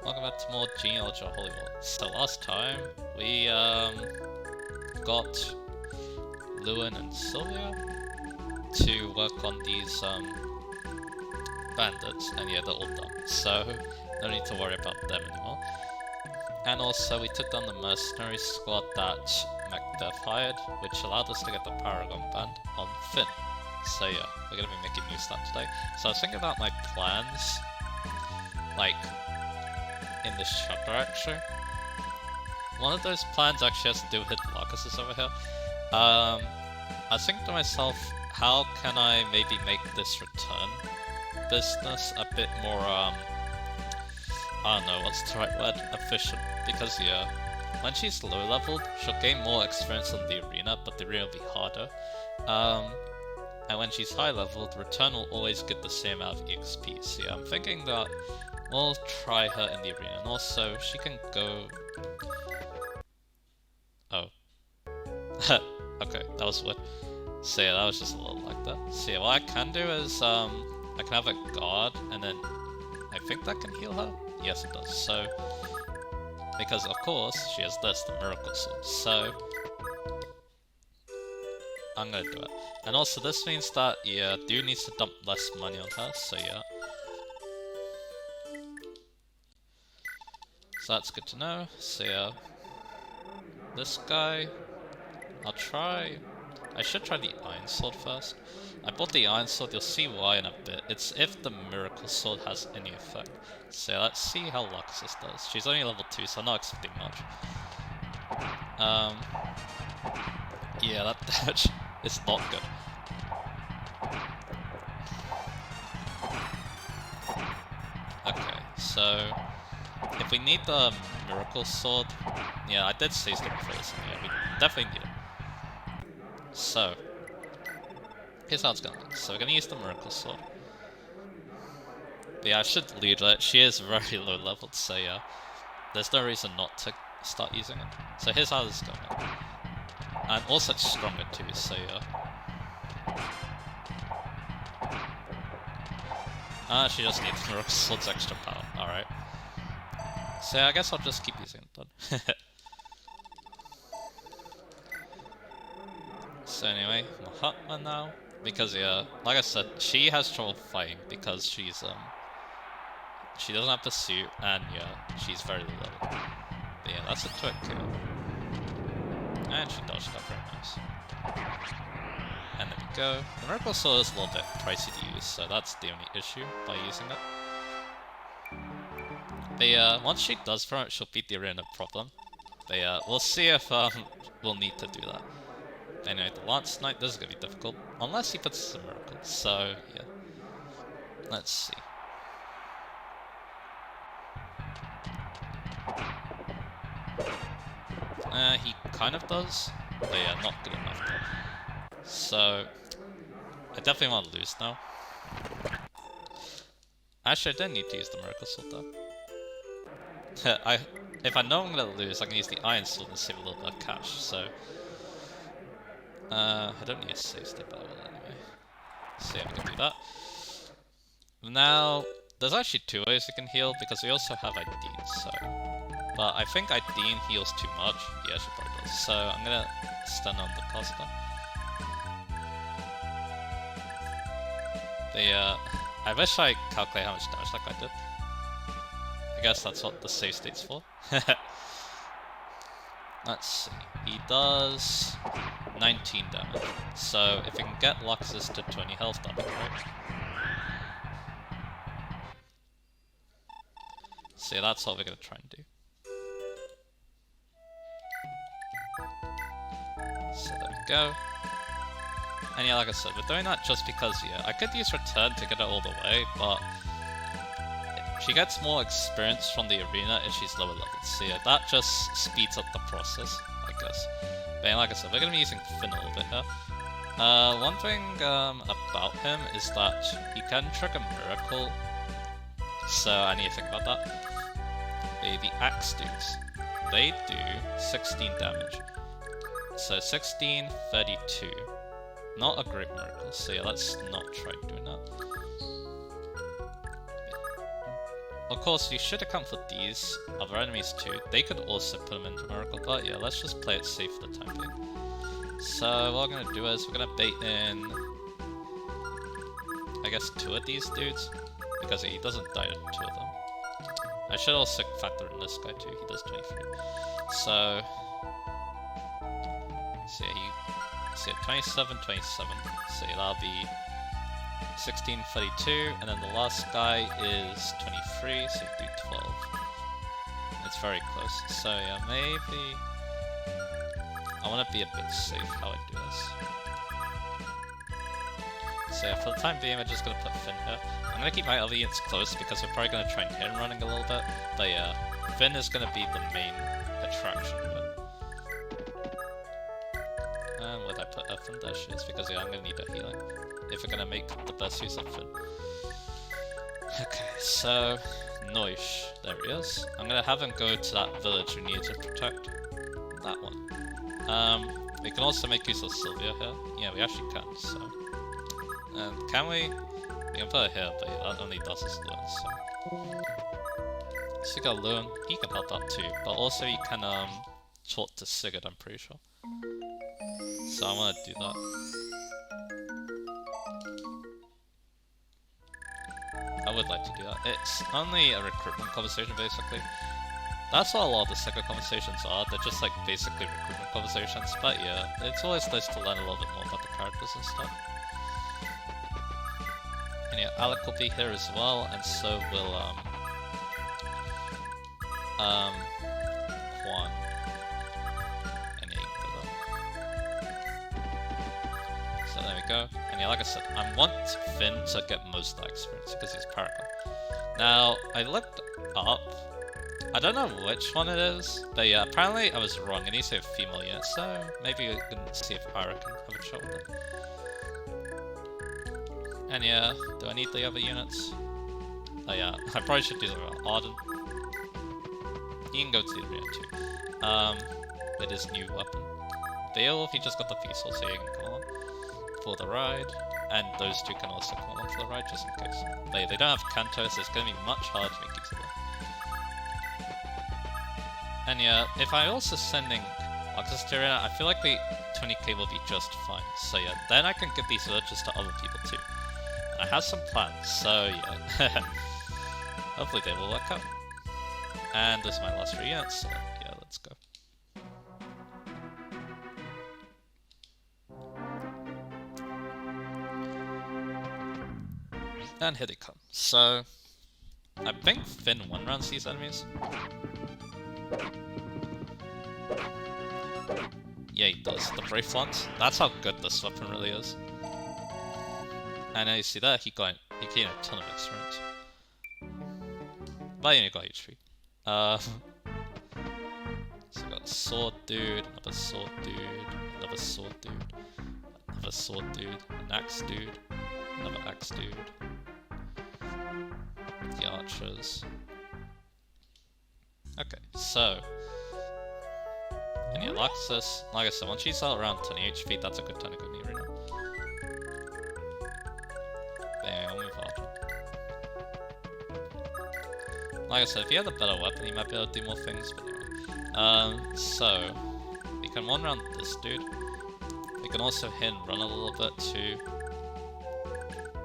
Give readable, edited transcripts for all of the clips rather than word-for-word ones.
welcome back to more Genealogy of Hollywood. So last time, we got Lewin and Sylvia to work on these bandits, and yeah, they're all done. So, no need to worry about them anymore. And also, we took down the mercenary squad that Macbeth hired, which allowed us to get the Paragon band on Finn. So yeah, we're gonna be making use of that today. So I was thinking about my plans, like, in this chapter actually. One of those plans actually has to do with Marcus's over here. I was thinking to myself, how can I maybe make this return business a bit more, I don't know, what's the right word? Efficient. Because yeah, when she's low leveled, she'll gain more experience on the arena, but the arena will be harder. And when she's high leveled, return will always get the same amount of EXP. So yeah, I'm thinking that we'll try her in the arena. And also, she can go... Oh. Okay, that was what... So yeah, that was just a little like that. So yeah, what I can do is, I can have a guard, and then I think that can heal her? Yes, it does. So, because of course, she has this, the Miracle Sword. So, I'm gonna do it. And also this means that, yeah, dude needs to dump less money on her, so yeah. So that's good to know. So yeah, this guy, I'll try... I should try the Iron Sword first. I bought the Iron Sword, you'll see why in a bit. It's if the Miracle Sword has any effect. So yeah, let's see how Luxus does. She's only level 2, so I'm not expecting much. Yeah, that damage is not good. Okay, so if we need the Miracle Sword, yeah, I did say stuff before, so yeah, we definitely need it. So, here's how it's gonna look. So we're gonna use the Miracle Sword. But yeah, I should lead it. She is very low leveled, so yeah, there's no reason not to start using it. So here's how this is going on. And also it's stronger too, so yeah. She just needs Miracle Sword's extra power, alright. So yeah, I guess I'll just keep using it then. So anyway, Mahatma now. Because yeah, like I said, she has trouble fighting because she's she doesn't have pursuit, and yeah, she's very low level. But yeah, that's a quick kill. And she dodged that, very nice. And there we go. The Miracle Sword is a little bit pricey to use, so that's the only issue by using it. But yeah, once she does throw it, she'll beat the arena, no problem. But yeah, we'll see if we'll need to do that. Anyway, the Lance Knight, this is gonna be difficult, unless he puts some miracles, so yeah. Let's see. He kind of does, but yeah, not good enough though. So, I definitely want to lose now. Actually, I don't need to use the Miracle Sword though. If I know I'm gonna lose, I can use the Iron Sword and save a little bit of cash, so... I don't need a save state by the way, anyway. So yeah, we can do that. Now, there's actually two ways we can heal, because we also have Ideen, so... But I think Ideen heals too much. Yeah, she probably does. So I'm gonna stun on the Costa. I wish I calculate how much damage that guy did. I guess that's what the save state's for. Let's see. He does 19 damage. So if we can get Luxus to 20 health, that'd be great. So yeah, that's what we're gonna try and do. So there we go. And yeah, like I said, we're doing that just because, yeah, I could use Return to get it all the way, but she gets more experience from the arena if she's lower leveled. So yeah, that just speeds up the process, I guess. But yeah, like I said, we're going to be using Finn a little bit here. One thing about him is that he can trigger Miracle, so I need to think about that. The Axe dudes, they do 16 damage. So 16, 32. Not a great miracle, so yeah, let's not try doing that. of course, you should account for these other enemies too. They could also put them into Miracle, but yeah, let's just play it safe for the time being. So what I'm gonna do is we're gonna bait in, I guess, 2 of these dudes, because he doesn't die to 2 of them. I should also factor in this guy too, he does 23. So, see 27, 27, so that'll be 16, 32, and then the last guy is 23, so you do 12. It's very close, so yeah, maybe I want to be a bit safe how I do this. So yeah, for the time being, I'm just going to put Finn here. I'm going to keep my other units close because we're probably going to try and hit him running a little bit, but yeah, Finn is going to be the main attraction of it. And where'd I put Finn? There she is, because yeah, I'm going to need a healing if we're going to make the best use of Finn. Okay, so Noish, there he is. I'm going to have him go to that village we need to protect. That one. We can also make use of Sylvia here. Yeah, we actually can, so... And can we? We can put her here, but that only does us Loon, so... Sigurd Loon, he can help out too, but also he can, talk to Sigurd, I'm pretty sure. So I want to do that. I would like to do that. It's only a recruitment conversation, basically. That's what a lot of the Sigurd conversations are, they're just like basically recruitment conversations, but yeah, it's always nice to learn a little bit more about the characters and stuff. And yeah, Alec will be here as well, and so will, Quan. And yeah, you can go there. So there we go. And yeah, like I said, I want Finn to get most of that experience, because he's Paragon. Now, I looked up, I don't know which one it is, but yeah, apparently I was wrong, it needs to be a female unit, so maybe we can see if Ira can have a shot with it. And yeah, do I need the other units? Oh yeah, I probably should do the Arden. He can go to the arena too. With his new weapon. Beowulf, he just got the Feasel, so he can come on for the ride. And those two can also come on for the ride, just in case. They don't have Cantos, so it's going to be much harder to make use of them. And yeah, if I'm also sending Oxus to arena, I feel like the 20k will be just fine. So yeah, then I can give these villages to other people too. I have some plans, so yeah. Hopefully they will work out. And this is my last 3 units, so yeah, let's go. And here they come. So, I think Finn one-rounds these enemies. Yeah, he does. The Brave Flaunt. That's how good this weapon really is. And now you see that, he gained a ton of experience. But he only got HP. So we got a sword dude, another sword dude, another sword dude, another sword dude, an axe dude, another axe dude. The archers. Okay, so... And yeah, Laxus, like I said, once she's at around 20 HP, that's a good time to go in the arena. I'll move on. Like I said, if he had a better weapon, he might be able to do more things, but anyway. So, we can one-round this dude. We can also hit and run a little bit too.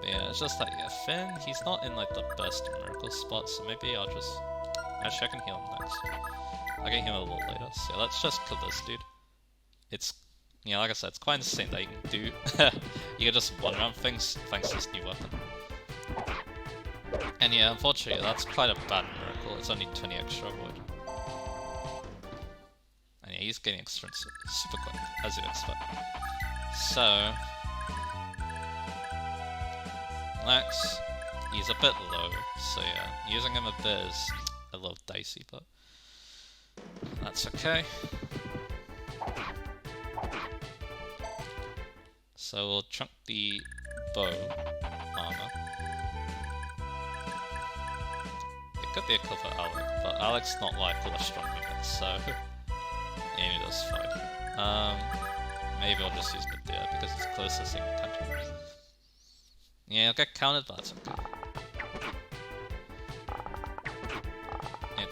But yeah, it's just like, yeah, Finn, he's not in like the best miracle spot, so maybe I'll just... Actually, I can heal him next. I'll get him a little later, so let's just kill this dude. It's, you know, like I said, it's quite insane that you can do. You can just one-round things thanks to this new weapon. And yeah, unfortunately, that's quite a bad miracle. It's only 20 extra void. And yeah, he's getting experience super quick, as you'd expect. So... Lex, he's a bit low, so yeah, using him a bit is a little dicey, but that's okay. So we'll chunk the bow armor. It could be a kill for Alec, but Alec's not like all the strong units, so yeah, he does fine. Maybe I'll just use Medea because it's closest thing to counter. Yeah, I'll get counted, but that's okay.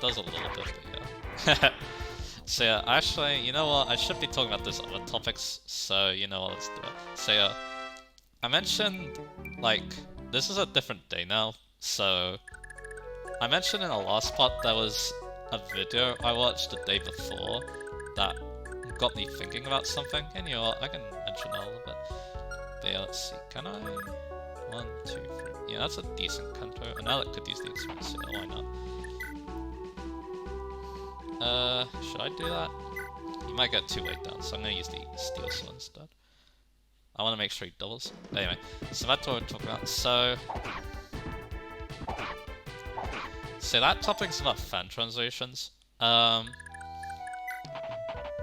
does a little bit, but yeah. So yeah, actually, you know what? I should be talking about this other topics, so you know what, let's do it. So yeah, I mentioned, like, this is a different day now, so I mentioned in the last part there was a video I watched the day before that got me thinking about something, and you know what, I can mention that a little bit. But yeah, let's see, can I? 1, 2, 3. Yeah, that's a decent canto, and now it could use the experience, yeah, why not? Should I do that? He might get 2 weight down, so I'm gonna use the steel sword instead. I want to make sure he doubles. But anyway, so that's what we're talking about. So that topic's about fan translations.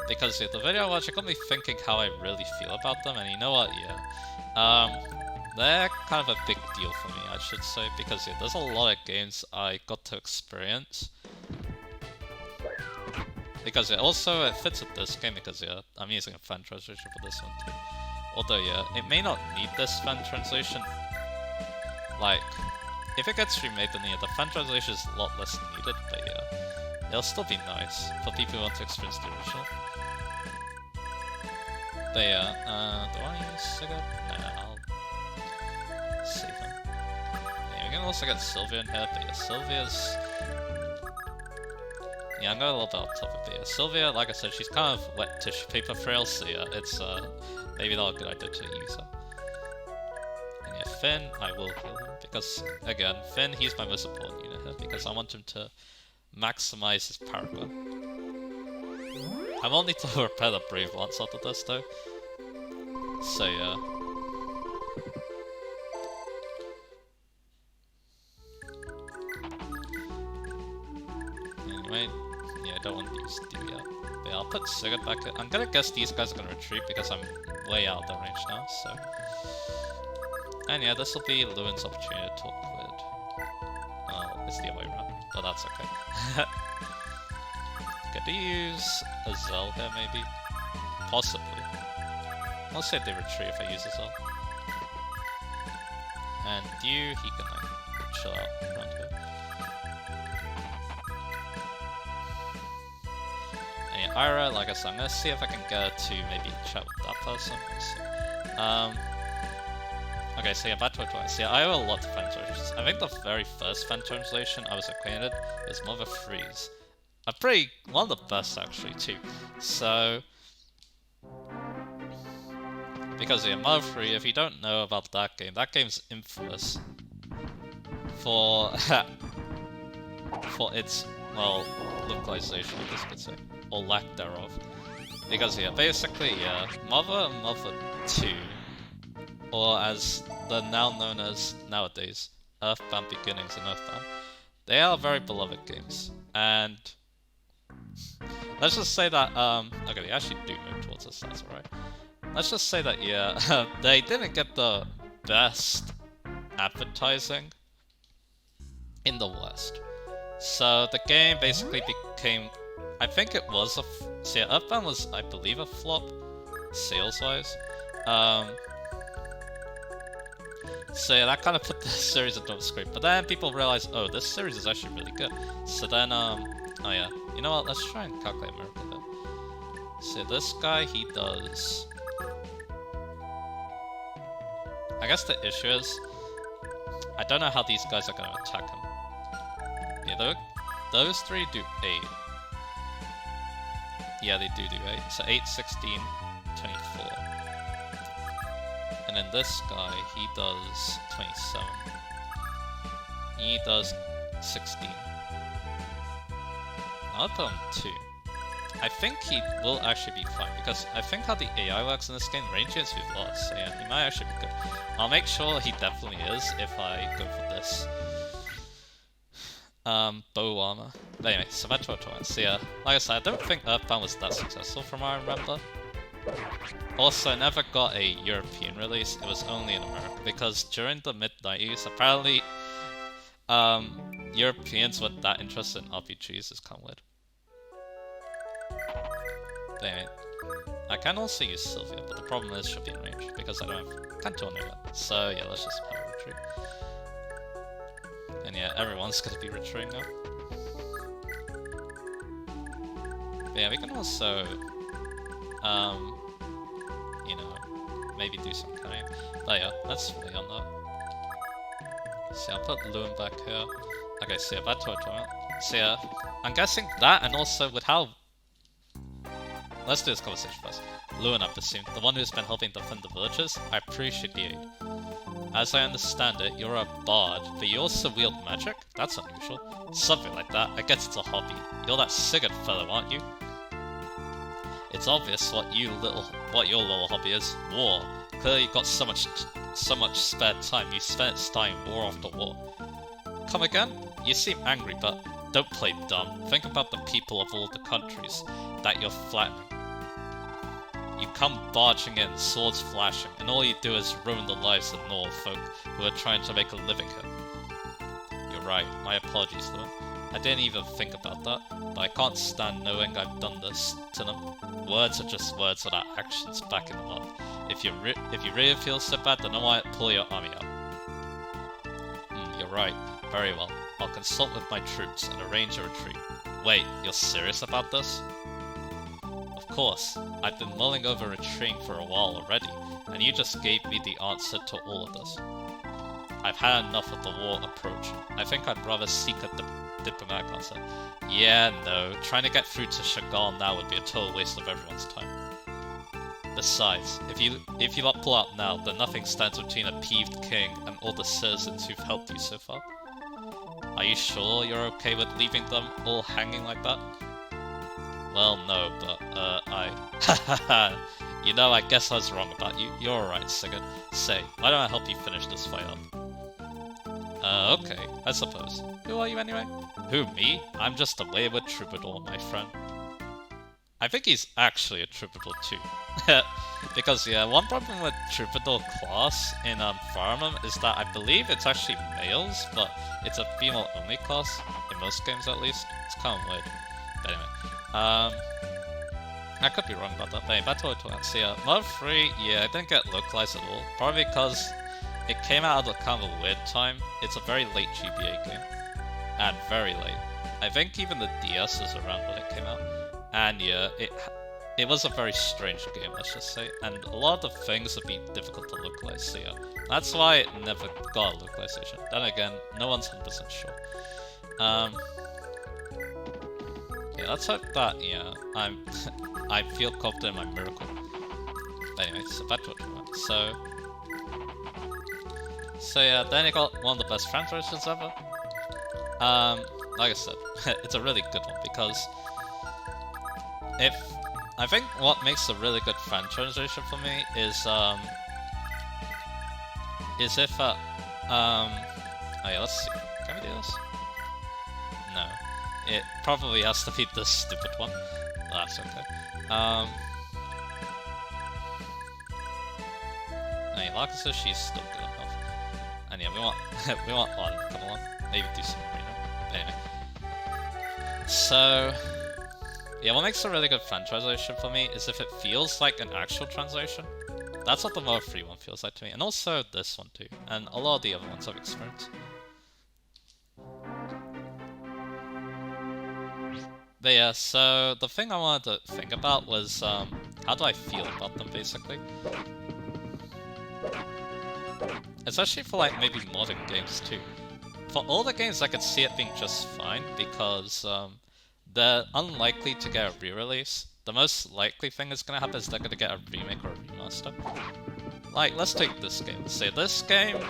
Because yeah, the video I watched, it got me thinking how I really feel about them, and you know what? Yeah, they're kind of a big deal for me, I should say, because yeah, there's a lot of games I got to experience. Because yeah, also it fits with this game because yeah, I'm using a fan translation for this one too. Although yeah, it may not need this fan translation. Like, if it gets remade then yeah, the fan translation is a lot less needed, but yeah, it'll still be nice for people who want to experience the original. But yeah, do I use Sigurd? Nah, I'll save him. Yeah, we can also get Sylvia in here, but yeah, Sylvia's... Yeah, I'm going a little bit off topic, but yeah, Sylvia, like I said, she's kind of wet tissue paper frail, so yeah, it's maybe not a good idea to use her. And yeah, Finn, I will heal him, because, again, Finn, he's my most important unit here, because I want him to maximize his Paragon. I'm only to repair the Brave Lance after this, though. So yeah. Anyway, yeah, I don't want to use Dew yet. But yeah, I'll put Sigurd back in. I'm gonna guess these guys are gonna retreat because I'm way out of their range now, so... And yeah, this will be Lewin's opportunity to talk with... Oh, it's the other way around, but that's okay. Could they use a Zell here, maybe? Possibly. I'll say they retreat if I use a Zell. And Dew, he can like chill out around here. And yeah, Ira, like I said, I'm gonna see if I can get her to maybe chat with that person. Okay, so yeah, back to it. So yeah, I owe a lot to fan translations. I think the very first fan translation I was acquainted was Mother Freeze. One of the best actually too. So, because yeah, Mother 3, if you don't know about that game's infamous for for its, well, localization, I guess you could say, or lack thereof. Because yeah, basically yeah, Mother and Mother 2, or as they're now known as nowadays, Earthbound Beginnings and Earthbound, they are very beloved games, and let's just say that, okay, they actually do move towards us, that's alright. Let's just say that, yeah, they didn't get the best advertising in the West. So the game basically became, I think it was so yeah, Earthbound was, I believe, a flop, sales-wise. So yeah, that kind of put the series into a scrape. But then people realized, oh, this series is actually really good. So then, oh yeah, you know what, let's try and calculate America then. So this guy, he does... I guess the issue is, I don't know how these guys are going to attack him. Yeah, those 3 do 8. Yeah, they do 8. So 8, 16, 24. And then this guy, he does 27. He does 16. I'll put him 2. I think he will actually be fine, because I think how the AI works in this game, range against we've lost, so yeah, he might actually be good. I'll make sure he definitely is if I go for this bow armor. But anyway, so back to our tournament. So yeah, like I said, I don't think Earthbound was that successful from what I remember. Also, I never got a European release, it was only in America, because during the mid-90s, apparently, Europeans weren't that interested in RPGs, it's kind of weird. But anyway, I can also use Sylvia, but the problem is she'll be in range, because I don't have Cantor yet. So yeah, let's just have a retreat. And yeah, everyone's gonna be retreating now. Yeah, we can also, you know, maybe do some cunning. But yeah, let's play on that. See, I'll put Lewin back here. Okay, so yeah, back to our tournament. So yeah, I'm guessing that, and also with how... Let's do this conversation first. Lewin, I presume, the one who's been helping defend the villages, I appreciate the aid. As I understand it, you're a bard, but you also wield magic? That's unusual. Something like that. I guess it's a hobby. You're that Sigurd fellow, aren't you? It's obvious what your little hobby is. War. Clearly you've got so much spare time. You spent studying war after war. Come again? You seem angry, but don't play dumb. Think about the people of all the countries that you're flattening. You come barging in, swords flashing, and all you do is ruin the lives of normal folk who are trying to make a living here. You're right, my apologies, Lewin. I didn't even think about that, but I can't stand knowing I've done this to them. Words are just words without actions backing them up. If you really feel so bad, then I might pull your army out. You're right. Very well. I'll consult with my troops and arrange a retreat. Wait, you're serious about this? Of course. I've been mulling over retreating for a while already, and you just gave me the answer to all of this. I've had enough of the war approach. I think I'd rather seek a diplomatic answer. Yeah, no. Trying to get through to Chagall now would be a total waste of everyone's time. Besides, if you lot pull out now, then nothing stands between a peeved king and all the citizens who've helped you so far. Are you sure you're okay with leaving them all hanging like that? Well, no, but, Hahaha. You know, I guess I was wrong about you. You're alright, Sigurd. Say, why don't I help you finish this fight up? Okay, I suppose. Who are you anyway? Who, me? I'm just a wayward troubadour, my friend. I think he's actually a troubadour too. Because, yeah, one problem with troubadour class in Fire Emblem is that I believe it's actually males, but it's a female-only class, in most games at least. It's kind of weird. But anyway, I could be wrong about that, but anyway, back to what I see. Mother 3, yeah, it didn't get localized at all. Probably because it came out at kind of a weird time. It's a very late GBA game. And very late. I think even the DS is around when it came out. And yeah, it was a very strange game, let's just say. And a lot of the things would be difficult to localize, so yeah. That's why it never got a localization. Then again, no one's 100% sure. Yeah, let's hope that, yeah, I feel confident in my miracle. Anyway, so back to what we want. So yeah, then it got one of the best translations ever. Like I said, it's a really good one because I think what makes a really good fan translation for me is if oh yeah, let's see. Can we do this? No. It probably has to be this stupid one. That's okay. Oh yeah, like I said, she's still good enough. And yeah, we want one. Come on, maybe do some Anyway. So yeah, what makes a really good fan translation for me is if it feels like an actual translation. That's what the Mother 3 one feels like to me, and also this one too, and a lot of the other ones I've experienced. But yeah, so the thing I wanted to think about was, how do I feel about them, basically? Especially for, like, maybe modern games too. For all the games, I could see it being just fine, because, they're unlikely to get a re-release. The most likely thing that's gonna happen is they're gonna get a remake or a remaster. Like, let's take this game. Say this game,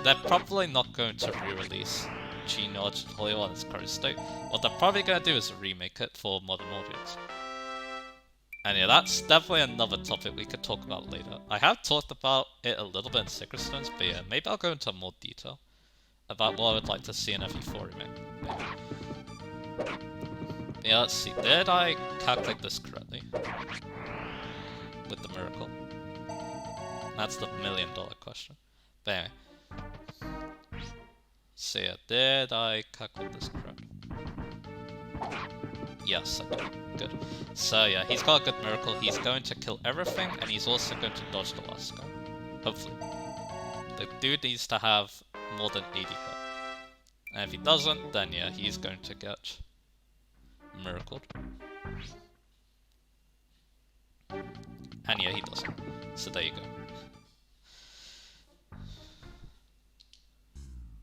they're probably not going to re-release Genealogy on its current state. What they're probably gonna do is remake it for modern audience. And yeah, that's definitely another topic we could talk about later. I have talked about it a little bit in Secret Stones, but yeah, maybe I'll go into more detail about what I would like to see in FE4 remake. Maybe. Yeah, let's see. Did I calculate this correctly? With the miracle? That's the $1,000,000 question. But anyway. So yeah, did I calculate this correctly? Yes, I did. Good. So yeah, he's got a good miracle. He's going to kill everything, and he's also going to dodge the last guy. Hopefully. The dude needs to have more than 80 health. And if he doesn't, then yeah, he's going to get miracled. And yeah, he doesn't. So there you go.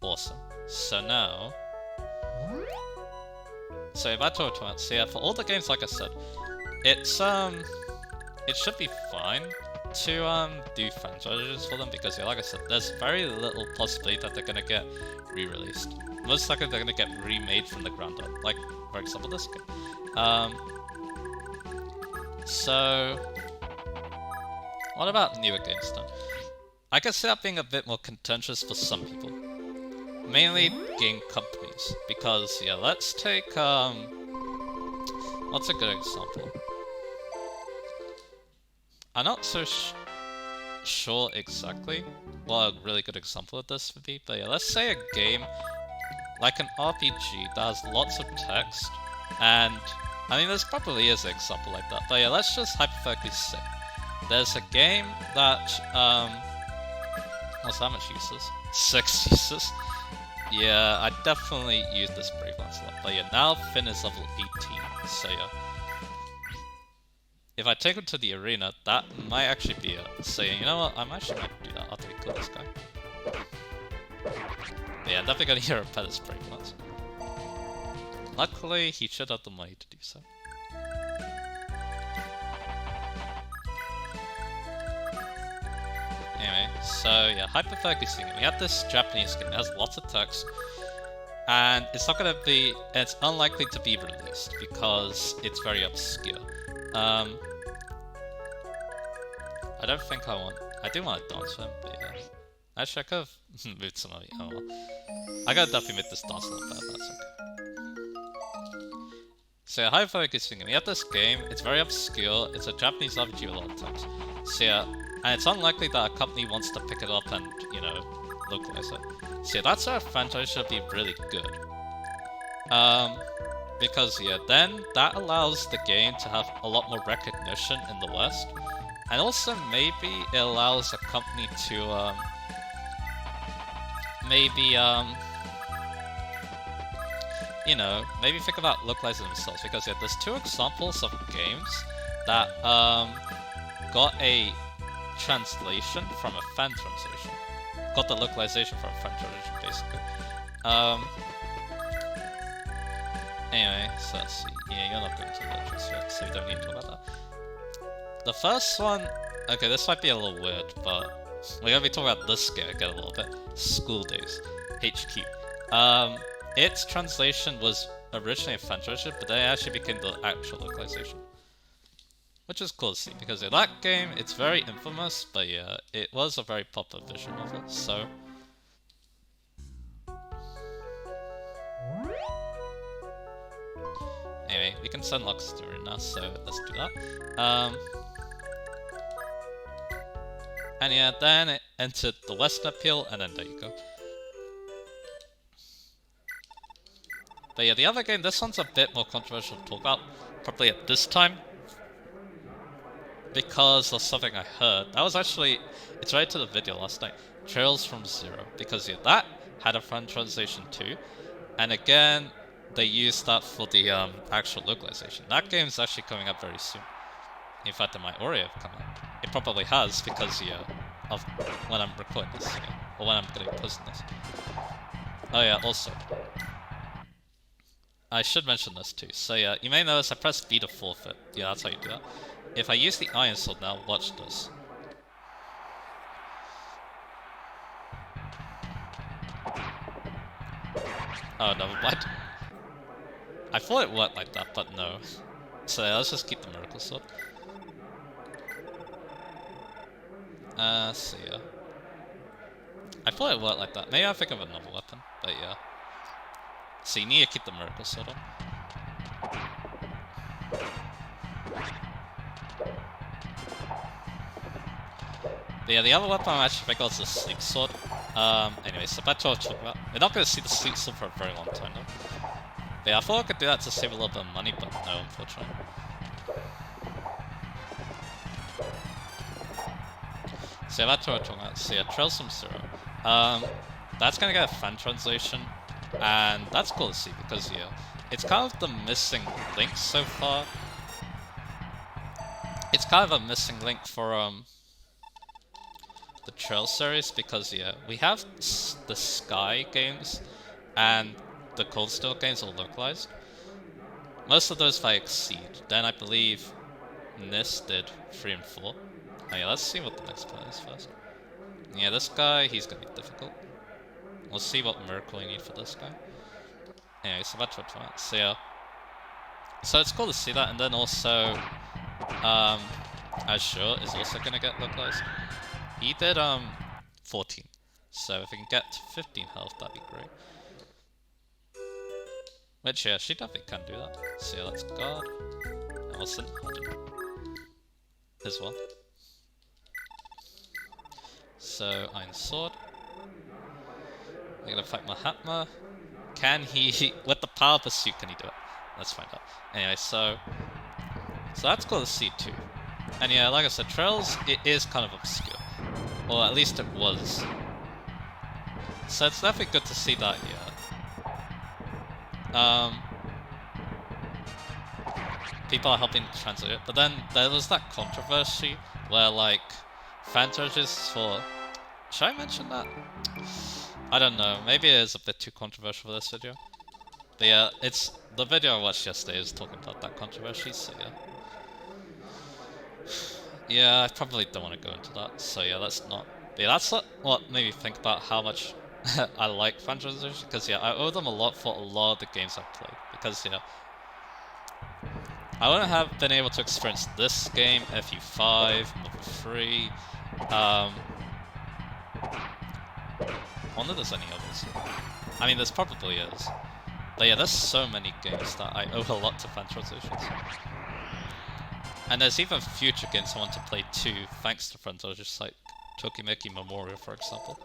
Awesome. So now... So if I talk about, so yeah, for all the games, like I said, it's it should be fine to do franchises for them because yeah, like I said, there's very little possibility that they're gonna get re-released. Most likely they're gonna get remade from the ground up, like for example this game. So what about newer games then? I can see that being a bit more contentious for some people. Mainly game companies, because yeah, let's take what's a good example? I'm not so sure exactly what a really good example of this would be, but yeah, let's say a game like an RPG that has lots of text, and I mean this probably is an example like that, but yeah, let's just hypothetically say there's a game that what's that much uses? 6 uses. Yeah, I definitely use this Brave Lance a lot, but yeah, now Finn is level 18, so yeah. If I take him to the arena, that might actually be it. So yeah, you know what, I'm actually going to do that after we kill this guy. But yeah, I'm definitely going to hear a pet his Brave Lance. Luckily, he should have the money to do so. Anyway, so yeah, hypothetically speaking, we have this Japanese game that has lots of text, and it's not gonna be, it's unlikely to be released because it's very obscure. I don't think I do want to dance for him, but yeah. Actually, I could have moved some of it. Oh well. I gotta definitely make this dance a little better, that's okay. So yeah, hypothetically speaking, we have this game, it's very obscure, it's a Japanese RPG with a lot of text. So yeah, and it's unlikely that a company wants to pick it up and, you know, localize it. So yeah, that's where a franchise should be really good. Because yeah, then that allows the game to have a lot more recognition in the West. And also maybe it allows a company to, you know, maybe think about localizing themselves. Because yeah, there's 2 examples of games that, got a translation from a fan translation. Got the localization from a fan translation, basically. Anyway, so let's see. Yeah, you're not going to legends yet, so we don't need to talk about that. The first one, okay, this might be a little weird, but we're gonna be talking about this game again a little bit. School Days, HQ. Its translation was originally a fan translation, but then it actually became the actual localization. Which is cool to see, because in that game, it's very infamous, but yeah, it was a very popular visual novel, so... Anyway, we can send Lux to her now, so let's do that. And yeah, then it entered the Western Appeal, and then there you go. But yeah, the other game, this one's a bit more controversial to talk about, probably at this time. Because of something I heard. That was actually, it's right to the video last night. Trails from Zero. Because yeah, that had a fan translation too. And again, they used that for the actual localization. That game is actually coming up very soon. In fact, it might already have come out. It probably has because yeah, of when I'm recording this, yeah, or when I'm going to be posting this. Oh yeah, also, I should mention this too. So yeah, you may notice I press B to forfeit. Yeah, that's how you do that. If I use the Iron Sword now, watch this. Oh, never mind. I thought it worked like that, but no. So yeah, let's just keep the Miracle Sword. So yeah. I thought it worked like that. Maybe I'll think of another weapon, but yeah. So you need to keep the Miracle Sword on. But yeah, the other weapon I actually think was the Sleep Sword. Anyway, so that's what I'll talk about. We're not going to see the Sleep Sword for a very long time though. But yeah, I thought I could do that to save a little bit of money, but no, unfortunately. So yeah, that's what I'm talking about. So yeah, Trails from Zero. That's going to get a fan translation, and that's cool to see because yeah, it's kind of the missing link so far. It's kind of a missing link for the Trail series because yeah, we have the Sky games and the Cold Steel games are localized. Most of those I Exceed. Then I believe NIS did 3 and 4. Oh yeah, let's see what the next plan is first. Yeah, this guy, he's gonna be difficult. We'll see what miracle we need for this guy. Anyway, so that's what fine. So yeah. So it's cool to see that, and then also Azure is also gonna get localized. He did 14. So if we can get 15 health, that'd be great. Which yeah, she definitely can do that. So yeah, let's guard. And we'll send Harden as well. So Iron Sword. We're gonna fight Mahatma. Can he with the power pursuit, can he do it? Let's find out. Anyway, so that's cool to see too. And yeah, like I said, Trails, it is kind of obscure. Or at least it was. So it's definitely good to see that, yeah. People are helping translate it, but then there was that controversy where, like, fan judges for... Should I mention that? I don't know, maybe it is a bit too controversial for this video. But yeah, it's... The video I watched yesterday is talking about that controversy, so yeah. Yeah, I probably don't want to go into that, so yeah, let's not. But yeah, that's what made me think about how much I like fan translation, because yeah, I owe them a lot for a lot of the games I've played, because yeah, I wouldn't have been able to experience this game, FU5, Level 3, I wonder if there's any others. I mean, there's probably is. But yeah, there's so many games that I owe a lot to fan translations. And there's even future games I want to play too, thanks to fan translations, like Tokimeki Memorial, for example.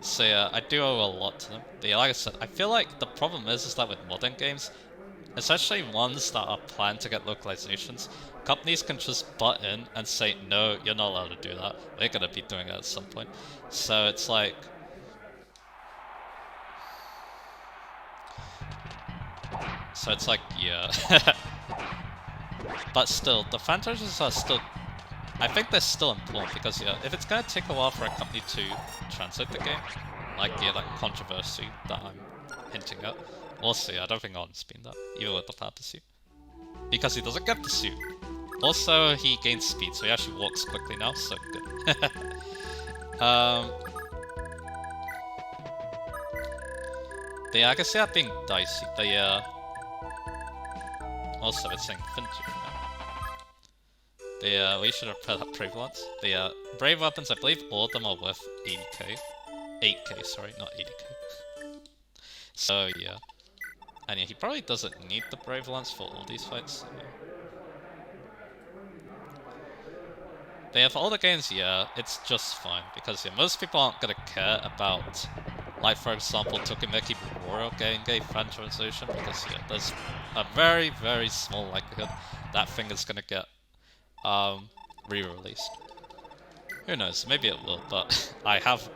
So yeah, I do owe a lot to them. But yeah, like I said, I feel like the problem is that with modern games, especially ones that are planned to get localizations, companies can just butt in and say, no, you're not allowed to do that. We're gonna be doing it at some point. So it's like... yeah. But still, the fan translations are still... I think they're still important because, yeah, if it's gonna take a while for a company to translate the game, like, yeah, that controversy that I'm hinting at. Also, yeah, I don't think Arden's been that, even with the power pursuit. Because he doesn't get pursuit. Also, he gains speed, so he actually walks quickly now, so good. But yeah, I can see that being dicey, but yeah... Also, it's saying Fintu now. But yeah, we should have put up Prevalence. But yeah, Brave Weapons, I believe all of them are worth 80k. 8k, sorry, not 80k. So yeah. And yeah, he probably doesn't need the Brave Lance for all these fights, so yeah. But yeah, for all the games, yeah, it's just fine. Because yeah, most people aren't gonna care about, like for example, Tokimeki Memorial getting a fan translation, because yeah, there's a very, very small likelihood that thing is gonna get re-released. Who knows, maybe it will, but I have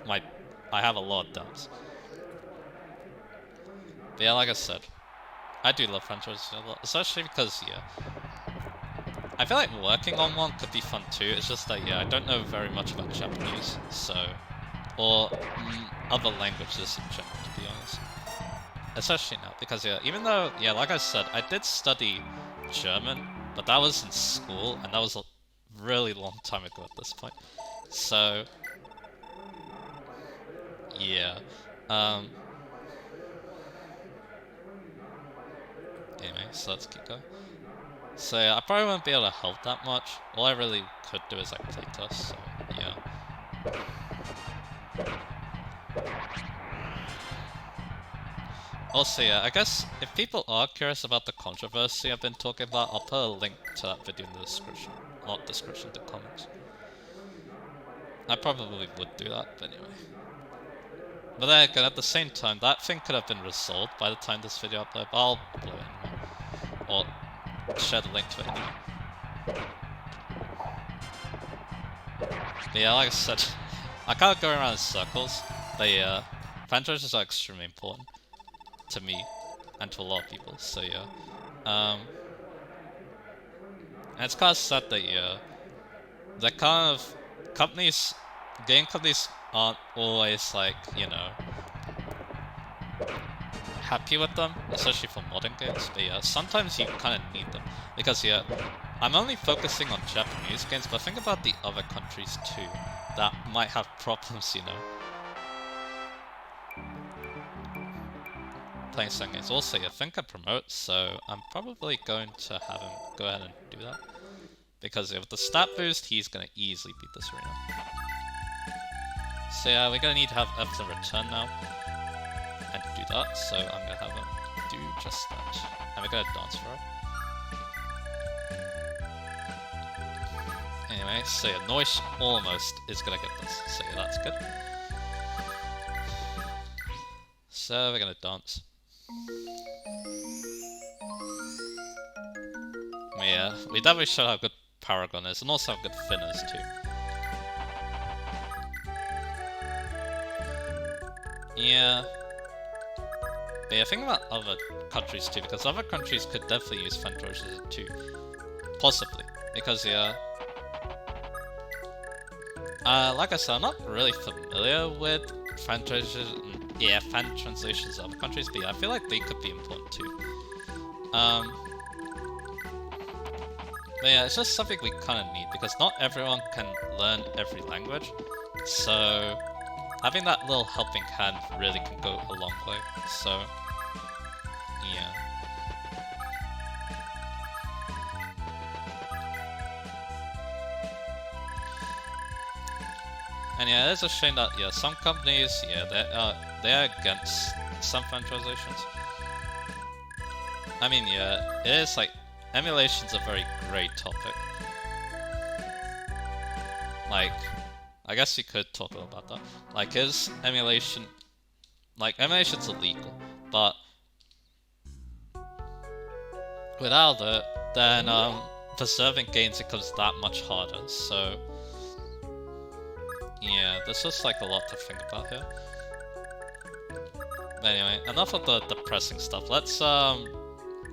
a lot of doubts. But yeah, like I said, I do love fan translations a lot, especially because, yeah, I feel like working on one could be fun too, it's just that, yeah, I don't know very much about Japanese, so... Or other languages in general, to be honest. Especially now, because, yeah, even though, yeah, like I said, I did study German, but that was in school, and that was a really long time ago at this point. So... Yeah. Anyway, so let's keep going. So yeah, I probably won't be able to help that much. All I really could do is like playtest, so yeah. Also yeah, I guess if people are curious about the controversy I've been talking about, I'll put a link to that video in the description. Not description, the comments. I probably would do that, but anyway. But then again, at the same time, that thing could have been resolved by the time this video uploaded, but I'll upload it anyway. Or share the link to it anyway. But yeah, like I said, I can't go around in circles. Fan translations are extremely important to me and to a lot of people, so yeah. And it's kind of sad that, the kind of companies, game companies aren't always like, happy with them, especially for modern games, but yeah, sometimes you kind of need them. Because yeah, I'm only focusing on Japanese games, but think about the other countries too, that might have problems, playing some games. Also, yeah, Finka promotes, so I'm probably going to have him go ahead and do that. Because yeah, with the stat boost, he's gonna easily beat this arena. So yeah, we're gonna need to have Evelyn return now. And do that, so I'm gonna have him do just that. And we're gonna dance for it. Anyway, so yeah, Noish almost is gonna get this, so yeah, that's good. So we're gonna dance. Yeah, we definitely showed how good Paragon is, and also how good Finn is too. Yeah. But yeah, think about other countries too, because other countries could definitely use Fantasia too. Possibly. Because yeah... like I said, I'm not really familiar with fan translations of other countries, but yeah, I feel like they could be important too. But yeah, it's just something we kind of need, because not everyone can learn every language, so having that little helping hand really can go a long way, so yeah. And yeah, it's a shame that, yeah, some companies, yeah, they're against some fan translations. I mean, yeah, it is like, emulation's a very great topic. Like, I guess we could talk a little about that. Like, is emulation... Like, emulation's illegal, but... without it, then, preserving games becomes that much harder, so... yeah, there's just, like, a lot to think about here. But anyway, enough of the depressing stuff. Let's,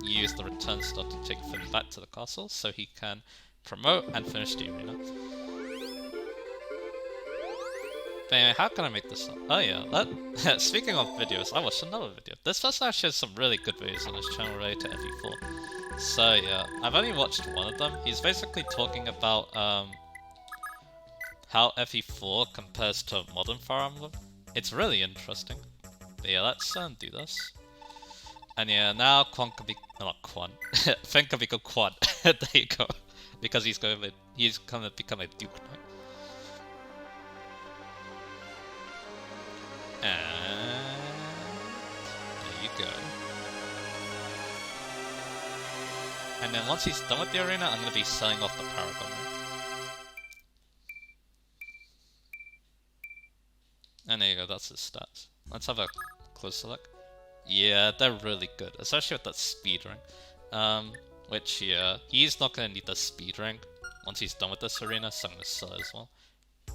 use the return stuff to take Finn back to the castle so he can promote and finish the arena. But anyway, how can I make this up? Oh yeah, speaking of videos, I watched another video. This person actually has some really good videos on his channel related to FE4. So yeah, I've only watched one of them. He's basically talking about how FE4 compares to modern Fire Emblem. It's really interesting. But yeah, let's do this. And yeah, now Quan can be... not Quan. Finn can become Quan. There you go. Because he's gonna become a Duke Knight. And... there you go. And then once he's done with the arena, I'm gonna be selling off the Paragon ring. And there you go, that's his stats. Let's have a closer look. Yeah, they're really good, especially with that speed ring. Which, yeah, he's not gonna need the speed ring once he's done with this arena, so I'm gonna sell it as well.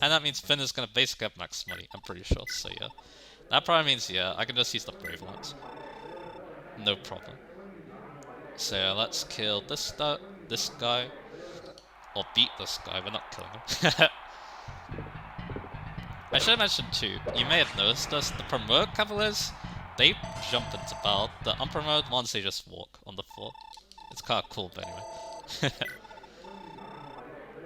And that means Finn is gonna basically have max money, I'm pretty sure, so yeah. That probably means, yeah, I can just use the Brave Lance. No problem. So yeah, let's kill this guy. Or beat this guy, we're not killing him. I should have mentioned too, you may have noticed this, the promote cavaliers, they jump into battle. The unpromoted ones, they just walk on the floor. It's kind of cool, but anyway.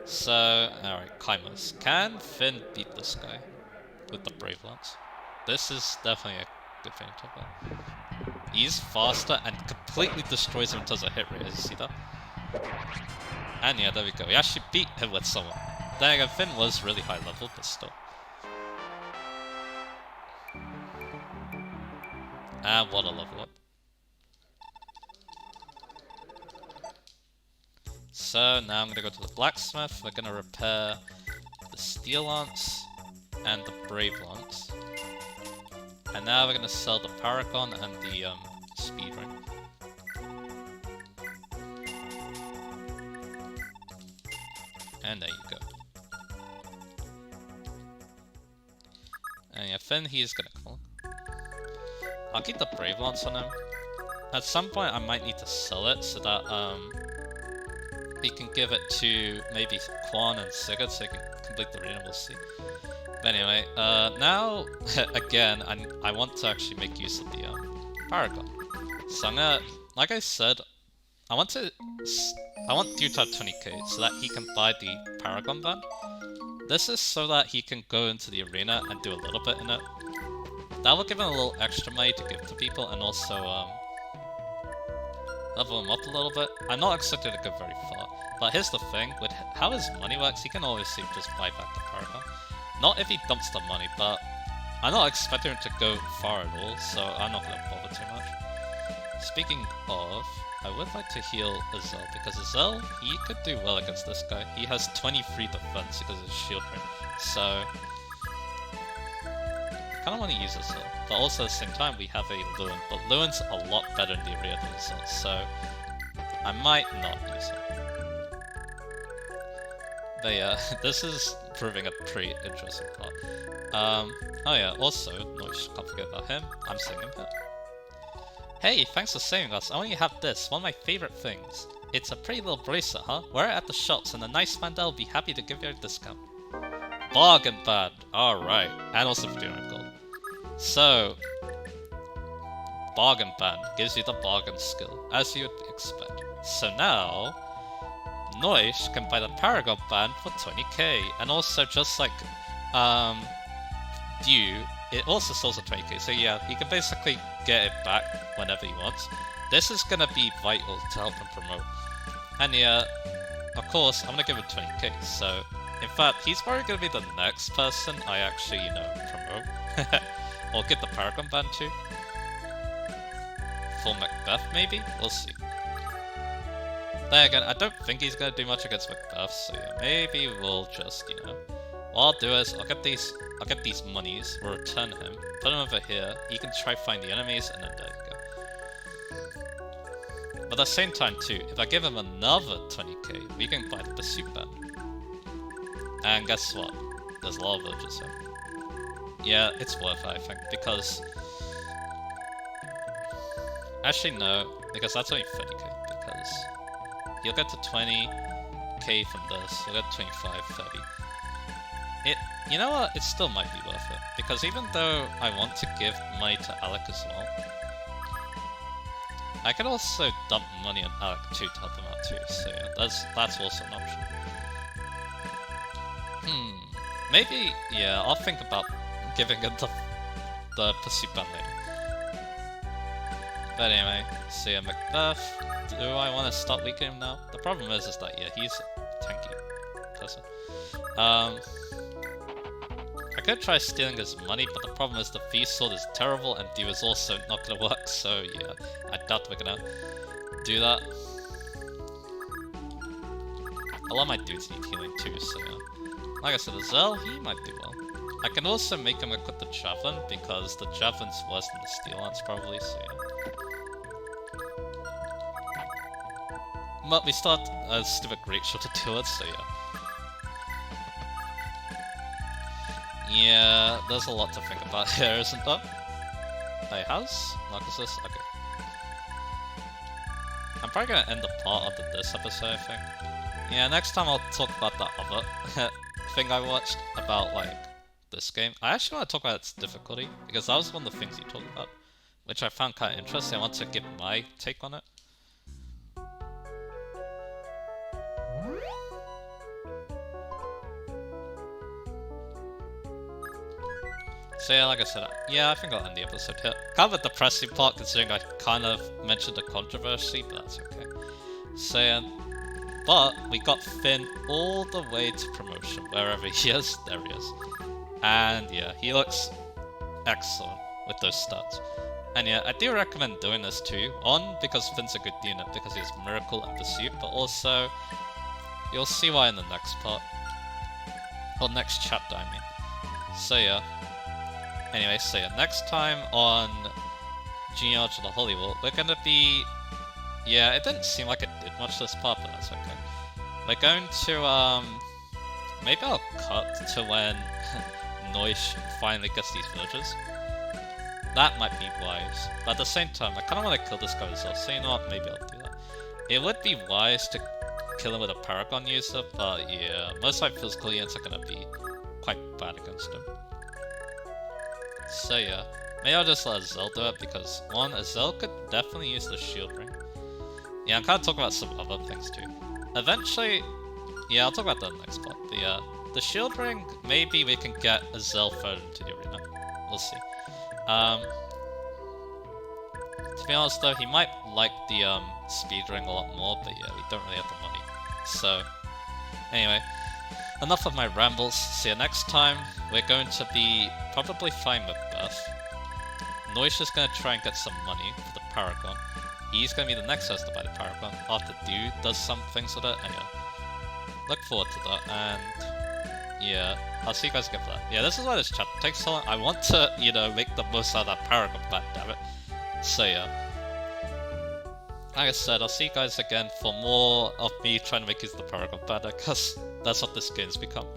So, alright, Kaimos. Can Finn beat this guy with the Brave Lance? This is definitely a good thing to talk about. He's faster and completely destroys him in terms of hit rate, as you see that. And yeah, there we go. We actually beat him with someone. Then again, Finn was really high level, but still. And what a level up. So now I'm gonna go to the blacksmith, we're gonna repair the steel lance and the brave lance. And now we're gonna sell the Paragon and the speed ring. And there you go. And yeah, Finn, he's gonna call. I'll keep the Brave Lance on him. At some point I might need to sell it so that we can give it to maybe Quan and Sigurd so they can complete the arena, we'll see. But anyway, now, again, I want to actually make use of the Paragon. So I'm gonna, like I said, I want Dude to have 20k so that he can buy the Paragon band. This is so that he can go into the arena and do a little bit in it. That will give him a little extra money to give to people and also level him up a little bit. I'm not expecting to go very far, but here's the thing, with how his money works, he can obviously just buy back the Paragon. Not if he dumps the money, but I'm not expecting him to go far at all, so I'm not gonna bother too much. Speaking of, I would like to heal Azel, because Azel, he could do well against this guy. He has 23 defense because of his shield ring, so I kinda wanna use Azel. But also at the same time, we have a Lewin, but Lewin's a lot better in the arena than Azel, so I might not use him. But yeah, this is proving a pretty interesting part. Oh yeah, also, can't forget about him, I'm singing him. Hey, thanks for saving us. I only have this, one of my favorite things. It's a pretty little bracelet, huh? Wear it at the shops and the nice man there will be happy to give you a discount. Bargain band! Alright, and also for 200 gold. So, bargain band gives you the bargain skill, as you would expect. So now, Noish can buy the Paragon band for 20k, and also just like Dew, it also sells at 20k, so yeah, he can basically get it back whenever he wants. This is gonna be vital to help him promote. And yeah, of course, I'm gonna give him 20k, so in fact, he's probably gonna be the next person I actually, promote. Or get the Paragon band to. For Macbeth, maybe? We'll see. Then again, I don't think he's gonna do much against Macbeth, so yeah, maybe we'll just, what I'll do is, I'll get these monies, we'll return him, put him over here, he can try find the enemies, and then there you go. But at the same time too, if I give him another 20k, we can buy the pursuit band. And guess what? There's a lot of villagers here. Yeah, it's worth it, I think, because... Actually no, because that's only 30k, because... You'll get to 20k from this, you'll get 25, 30. You know what, it still might be worth it, because even though I want to give money to Alec as well, I can also dump money on Alec too to help him out too, so yeah, that's also an option. Maybe, yeah, I'll think about giving him the pursuit band later. But anyway, so yeah, Macbeth, do I want to start weakening him now? The problem is that, yeah, he's a tanky person. I could try stealing his money, but the problem is the Thief Sword is terrible and Dew is also not gonna work, so yeah, I doubt we're gonna do that. A lot of my dudes need healing too, so yeah. Like I said, Azel, he might do well. I can also make him equip the Javelin, because the Javelin's worse than the Steel Lance probably, so yeah. But we still have a stupid Great Shield to do it, so yeah. Yeah, there's a lot to think about here, isn't there? Hey, how's Narcissus? Okay. I'm probably gonna end the part after this episode, I think. Yeah, next time I'll talk about that other thing I watched about, like, this game. I actually want to talk about its difficulty, because that was one of the things you talked about, which I found kind of interesting. I want to give my take on it. So yeah, like I said, yeah, I think I'll end the episode here. Kind of a depressing part considering I kind of mentioned the controversy, but that's okay. So yeah, but we got Finn all the way to promotion, wherever he is, there he is. And yeah, he looks excellent with those stats. And yeah, I do recommend doing this too, because Finn's a good unit, because he has Miracle and Pursuit, but also, you'll see why in the next part. Or next chapter, I mean. So yeah. Anyway, so yeah, next time on Genealogy of the Holy War, we're gonna be... Yeah, it didn't seem like it did much this part, but that's okay. We're going to, maybe I'll cut to when Noish finally gets these villagers. That might be wise, but at the same time, I kinda wanna kill this guy as well, so you know what, maybe I'll do that. It would be wise to kill him with a Paragon user, but yeah, most of my physical units are gonna be quite bad against him. So yeah, maybe I'll just let Azel do it because one, Azel could definitely use the shield ring. Yeah, I'm kind of talking about some other things too. Eventually, yeah, I'll talk about that in the next part. But yeah, the shield ring, maybe we can get Azel further into the arena. We'll see. To be honest though, he might like the speed ring a lot more, but yeah, we don't really have the money. So, anyway, enough of my rambles. See you next time. We're going to be probably fine with Beth. Noisha's gonna try and get some money for the Paragon. He's gonna be the next host to buy the Paragon after Dude does some things with it. Anyway, look forward to that, and yeah, I'll see you guys again for that. Yeah, this is why this chapter takes so long. I want to, you know, make the most out of that Paragon plan, damn it. So yeah, like I said, I'll see you guys again for more of me trying to make use of the Paragon banner, because that's what this game's become.